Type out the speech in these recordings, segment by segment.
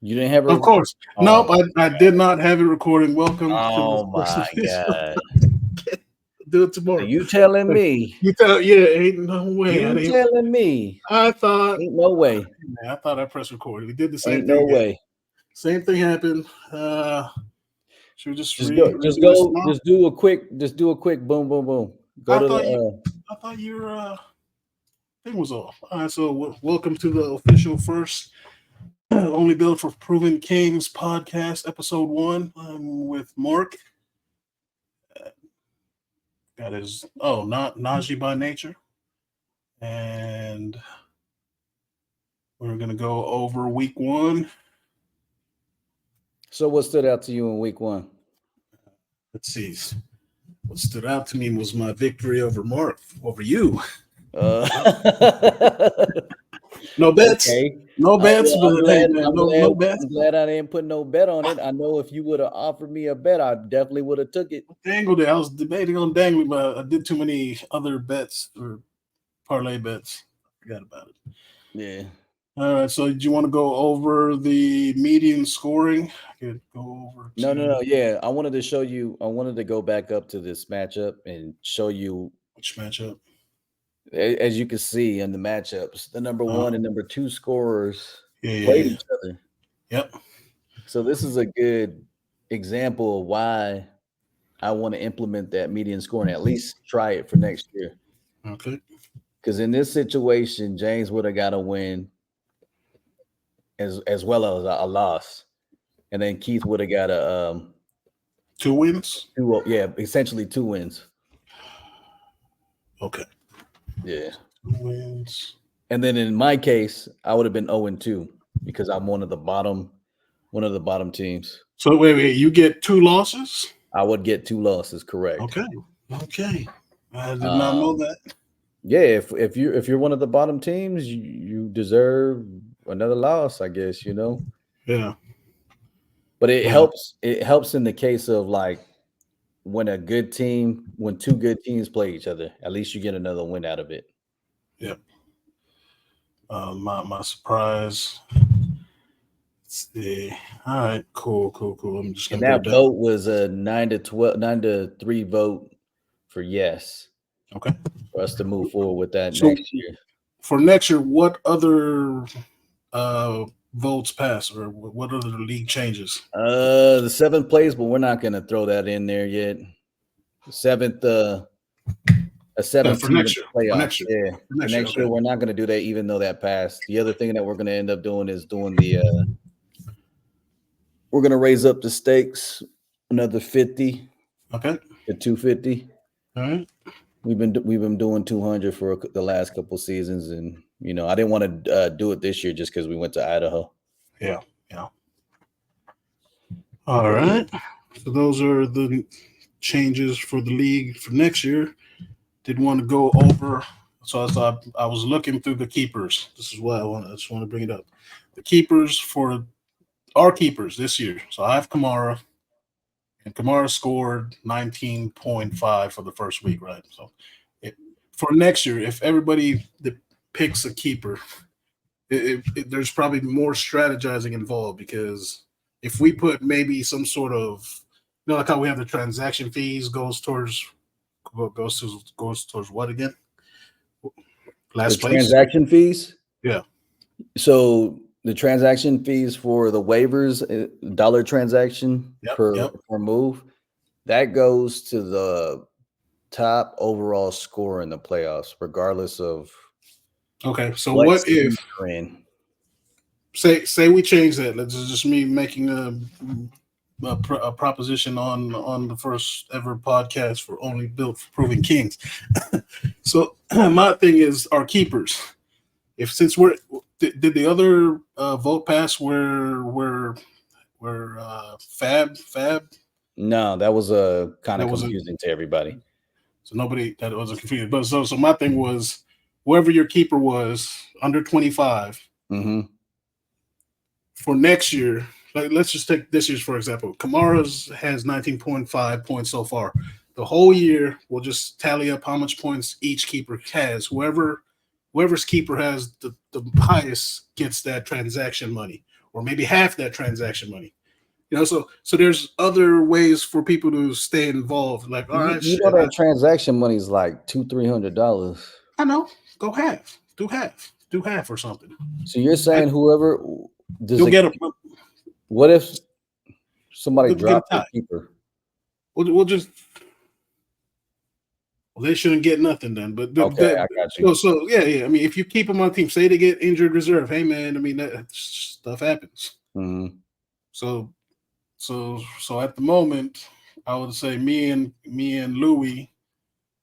You didn't have Of a. course. Oh, Nope, I did not have it recording. Welcome to oh my this. God! Do it So tomorrow. you telling me? You tell yeah, ain't no way. You telling me? I thought Ain't no way. man, I thought I pressed record. We did the same Ain't no thing again. way. Same thing happened. Should we just Just go. Just redo this go. tomorrow? Just do a quick. Just do a quick. Boom. Boom. Boom. Go I to thought you the. I thought your thing was off. All right, so welcome to the official first Only Built for Proven Kings podcast, episode 1. I'm with Mark. That is not Najee by nature. And we're gonna go over week 1. So what stood out to you in week 1? Let's see. What stood out to me was my victory over Mark, over you. Uh, No bets. okay. No bets, I'm but hey glad. man, I'm no glad. bets. I'm glad I didn't put no bet on it. I know if you would have offered me a bet, I definitely would have took it. Dangled it. I was debating on dangling, but I did too many other bets or parlay bets. I forgot about it. Yeah. All right. So, do you want to go over the median scoring? I could go over to No. Yeah, I wanted to show you. I wanted to go back up to this matchup and show you. which matchup? As you can see in the matchups, the number 1 and number 2 scorers played Yeah. each other. Yep. So this is a good example of why I want to implement that median scoring. At least try it for next year. Okay. Because in this situation, James would have got a win as well as a loss, and then Keith would have got a 2 wins. essentially 2 wins. Okay. Yeah. 2 wins. And then in my case, I would have been 0-2 because I'm one of the bottom teams. So wait. You get 2 losses. I would get 2 losses, correct? Okay. I did not know that. Yeah, if you're one of the bottom teams, you deserve another loss, I guess, you know. Yeah. But it helps in the case of like when 2 good teams play each other, at least you get another win out of it. Yep. My surprise. Let's see. All right, cool. I'm just And gonna that vote was a 9-3 vote for yes. Okay. For us to move forward with that So next year. for next year, what other votes pass, or what other league changes? The 7th place, but we're not gonna throw that in there yet. 7th, a 7th for team next year. playoffs. For Next year, we're not gonna do that, even though that passed. The other thing that we're gonna end up doing is doing we're gonna raise up the stakes another 50. Okay. To 250. All right. We've been doing 200 for the last couple seasons, and I didn't want to do it this year just because we went to Idaho. Yeah. All right. So those are the changes for the league for next year. Did want to go over. So I was looking through the keepers. This is why I just want to bring it up. The keepers for our keepers this year. So I have Kamara, and Kamara scored 19.5 for the first week, right? So for next year, if everybody that picks a keeper, there's probably more strategizing involved, because if we put maybe some sort of, like how we have the transaction fees goes towards what again? Last place. Transaction fees. Yeah. So the transaction fees for the waivers, dollar transaction per move, that goes to the top overall score in the playoffs, regardless of. Okay, so what if say we change that? Let's just me making a proposition on the first ever podcast for Only Built for Proven Kings. So my thing is our keepers. Since did the other vote pass where Fab? No, that was kind of confusing to everybody. So nobody, that wasn't confusing. But so my thing was, whoever your keeper was under 25 for next year. Like, let's just take this year's for example. Kamara's has 19.5 points so far. The whole year, we'll just tally up how much points each keeper has. Whoever's keeper has the highest gets that transaction money. or maybe half that transaction money. So there's other ways for people to stay involved. Like, all right, you know that transaction money is like $200-300. I know. Go half, do half or something. So you're saying whoever does you'll get a. What if somebody We'll dropped a keeper? We'll just. Well, they shouldn't get nothing then. But okay, I got you. So yeah. I mean, if you keep them on the team, say they get injured reserve. Hey man, I mean that stuff happens. Mm-hmm. So at the moment, I would say me and Louis,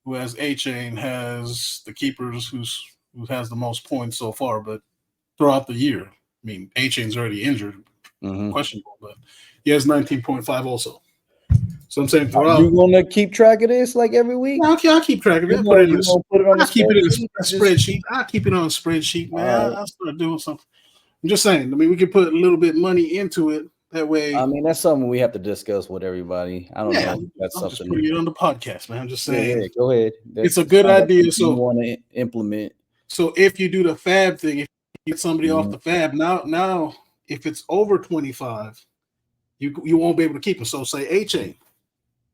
who has A-Chain, has the keepers who has the most points so far. But throughout the year, I mean, A-Chain's already injured, questionable, but he has 19.5 also. So I'm saying throughout. You want to keep track of this like every week? Yeah, I'll keep track of it. Put it on I'll keep it in a spreadsheet. I'll keep it on a spreadsheet, man. I'll start doing something. I'm just saying. I mean, we can put a little bit of money into it. That way. I mean, that's something we have to discuss with everybody. I don't know. If that's I'm something. Just putting it on the podcast, man. I'm just saying. Yeah, go ahead. It's a good idea. So you want to implement. So if you do the fab thing, if you get somebody off the fab, now if it's over 25, you won't be able to keep them. So say A-Chain.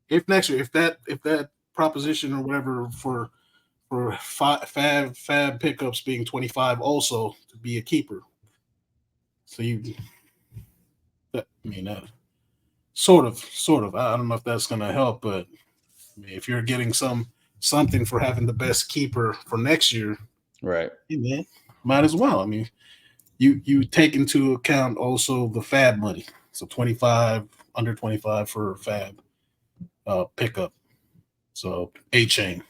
If next year, if that proposition or whatever for fab pickups being 25 also to be a keeper. So sort of. I don't know if that's gonna help, but I mean, if you're getting something for having the best keeper for next year, right? Man, might as well. I mean, you take into account also the fab money. So 25 under 25 for fab pickup. So A-Chain.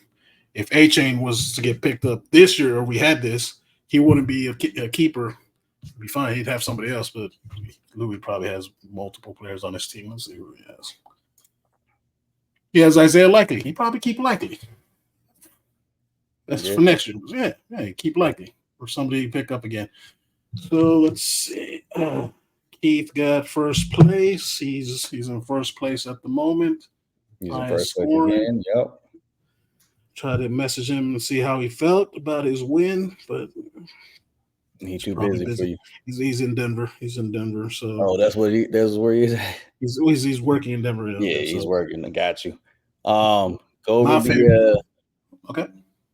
If A-Chain was to get picked up this year, or we had this, he wouldn't be a keeper. It'd be fine. He'd have somebody else, but Louis probably has multiple players on his team. Let's see who he has. He has Isaiah Likely. He probably keep Likely. That's for next year. Yeah, keep Likely for somebody to pick up again. So let's see. Keith got first place. He's in first place at the moment. He's in first place again. Yep. Try to message him and see how he felt about his win, but he's too busy for you. He's in Denver. He's in Denver. So that's where he's at. He's working in Denver. Yeah, he's working. I got you. Go over the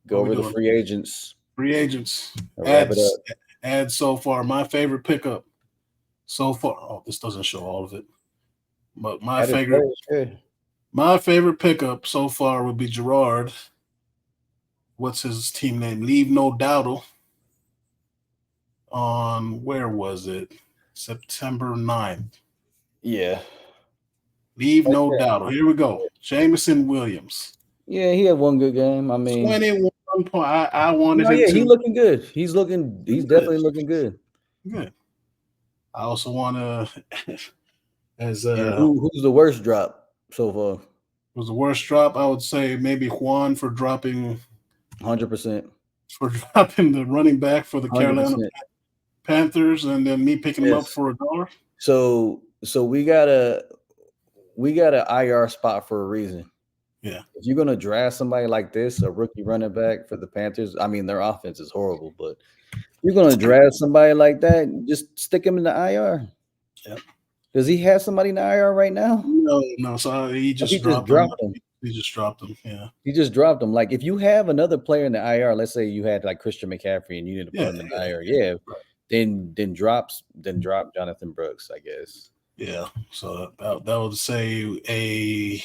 Go over the free agents. Free agents. Wrap it up. Add so far. My favorite pickup so far. Oh, this doesn't show all of it. But my favorite pickup so far would be Gerard. What's his team name? Leave No Doubtle. On where was it? September 9th. Yeah. Leave No Doubtle. Here we go. Jameson Williams. Yeah, he had one good game. I mean, 21 point. I wanted him to. He's looking good. He's definitely looking good. Good. I also want to who's the worst drop so far? Was the worst drop? I would say maybe Juan for dropping 100%. For dropping the running back for the 100%. Carolina Panthers, and then me picking him up for $1. So we got a IR spot for a reason. Yeah. If you're gonna draft somebody like this, a rookie running back for the Panthers, I mean their offense is horrible, but you're gonna draft somebody like that, just stick him in the IR. Yep. Does he have somebody in the IR right now? No. So he just dropped him. He just dropped him. Yeah. He just dropped him. Like if you have another player in the IR, let's say you had like Christian McCaffrey and you need to put him in the IR, then drop Jonathan Brooks, I guess. Yeah. So that would say a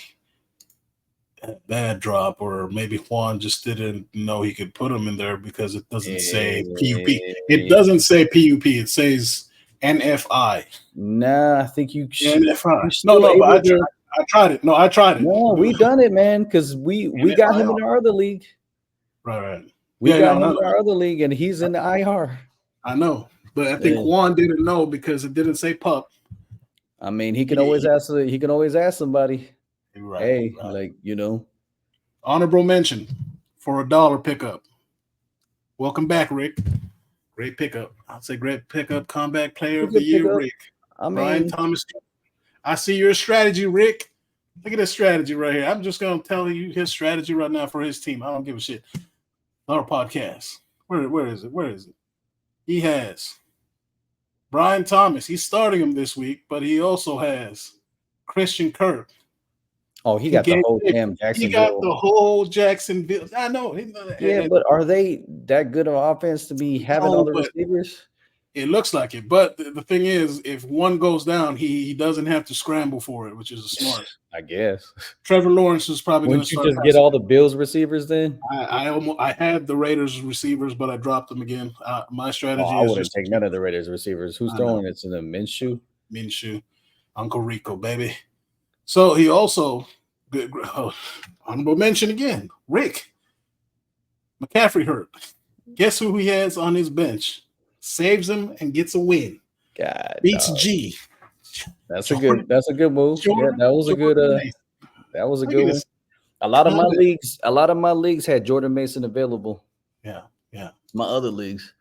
bad drop, or maybe Juan just didn't know he could put him in there because it doesn't say PUP. It doesn't say PUP. It says NFI. Nah, I think you should. NFI. No, but I tried it. No, I tried it. No, we done it, man, because we got him in our other league. Right. We got him in our other league, and he's in the IR. I know, but I think Juan didn't know because it didn't say pup. I mean, he can always ask. He can always ask somebody. Right, hey, right. Honorable mention for $1 pickup. Welcome back, Rick. Great pickup. I'd say great pickup. Comeback player of the year, Rick. Brian Thomas. I see your strategy, Rick. Look at this strategy right here. I'm just going to tell you his strategy right now for his team. I don't give a shit. Our podcast. Where is it? He has Brian Thomas, he's starting him this week, but he also has Christian Kirk. Oh, he got the whole damn Jacksonville. He got the whole Jacksonville. I know. Yeah, but are they that good of offense to be having all the receivers? It looks like it. But the thing is, if one goes down, he doesn't have to scramble for it, which is smart. I guess. Trevor Lawrence is probably going to start. Wouldn't you just get all the Bills receivers then? I had the Raiders receivers, but I dropped them again. My strategy I wouldn't take none of the Raiders receivers. Who's throwing it to them? Minshew. Uncle Rico, baby. So he also, honorable mention again, Rick McCaffrey hurt. Guess who he has on his bench? Saves him and gets a win. God, beats G. That's a good move. Yeah, that was a good one. A lot of my leagues had Jordan Mason available. Yeah. My other leagues,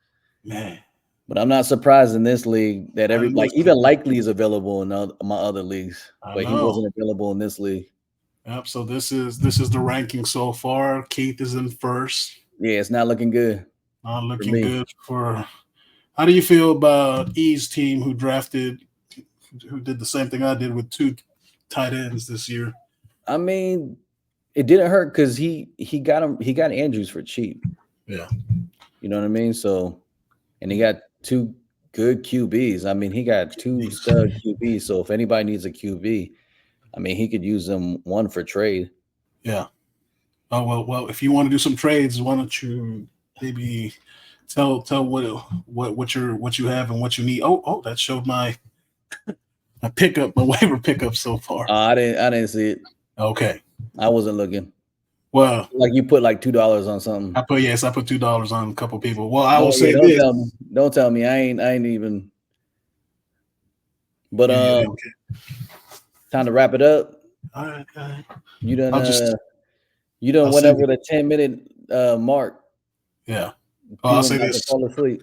man. But I'm not surprised in this league that even Likely is available in my other leagues, but he wasn't available in this league. Yep. So this is the ranking so far. Keith is in first. Yeah, it's not looking good. Not looking good for. How do you feel about E's team who did the same thing I did with 2 tight ends this year? I mean, it didn't hurt because he got Andrews for cheap. Yeah. You know what I mean? So, and he got 2 good QBs. I mean, he got 2 stud QBs. So if anybody needs a QB, I mean, he could use them one for trade. Yeah. Oh well. If you want to do some trades, why don't you maybe tell what you have and what you need? Oh, that showed my waiver pickup so far. I didn't see it. Okay. I wasn't looking. Well, like you put like $2 on something. I put $2 on a couple people. Well, I will say this. Don't tell me. I ain't even. But okay. Time to wrap it up. All right. You done went over the 10-minute mark. Yeah. I'll say this. Fall asleep.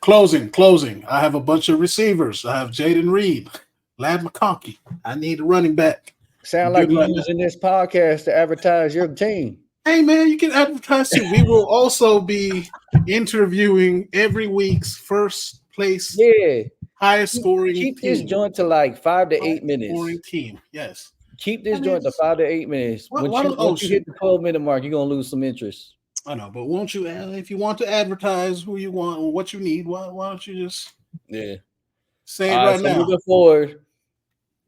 Closing. I have a bunch of receivers. I have Jaden Reed, Lad McConkey. I need a running back. Sound like you're using this podcast to advertise your team. Hey, man, you can advertise too. We will also be interviewing every week's first place, highest scoring team. Keep this joint to like 5 to 8 minutes. Scoring team, yes. Keep this joint to 5 to 8 minutes. Once you hit the 12-minute mark, you're going to lose some interest. I know, but won't you, if you want to advertise who you want or what you need, why don't you just say it right now? Moving forward,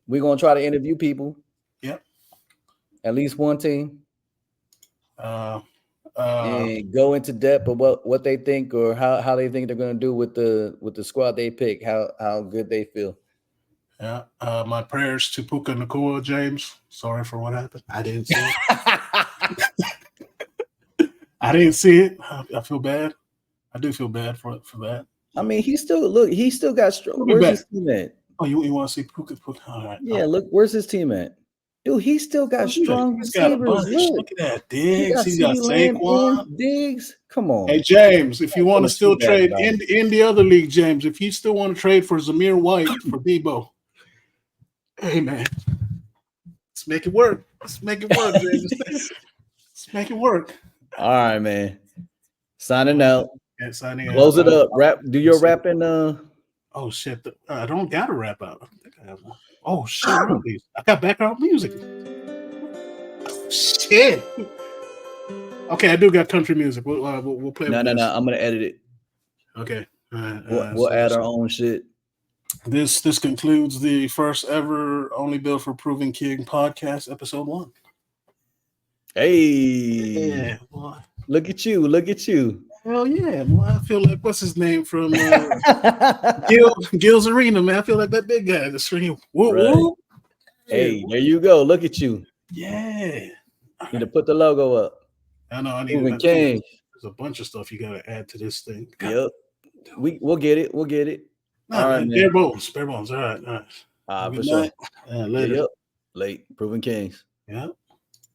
we're going to try to interview people. Yep. At least one team. And go into depth of what they think or how they think they're going to do with the squad they pick, how good they feel. Yeah. My prayers to Puka Nacua, James. Sorry for what happened. I didn't see it. I didn't see it. I feel bad. I do feel bad for that. I mean, he still got strong. Where's his team at? Oh, you want to see Puka? All right. Yeah, look, where's his team at? Dude, he still got strong receivers. Look at that, Diggs. He's got Saquon. Diggs. Come on. Hey, James, if you want to still trade in the other league, James, if you still want to trade for Zamir White for Debo, hey, man, let's make it work. James. Let's make it work. All right, man. Signing out. Yeah, signing out. Close it up. Do your rapping. Oh, shit. I don't got a rap out. I think I have one. Oh, shit. I got background music. Oh, shit. Okay, I do got country music. We'll play. No. I'm going to edit it. Okay. We'll add our own shit. This concludes the first ever Only Built for Proving King podcast, episode 1. Hey. Yeah, boy. Look at you. Hell yeah, boy. I feel like, what's his name from Gil's Arena, man. I feel like that big guy that's ringing. Whoop. Hey, there you go. Look at you. Yeah. Need to put the logo up. I know. There's a bunch of stuff you got to add to this thing. Yep. We'll get it. All right, bare bones. All right. For sure. Later. Yep. Late. Proven Kings. Yeah.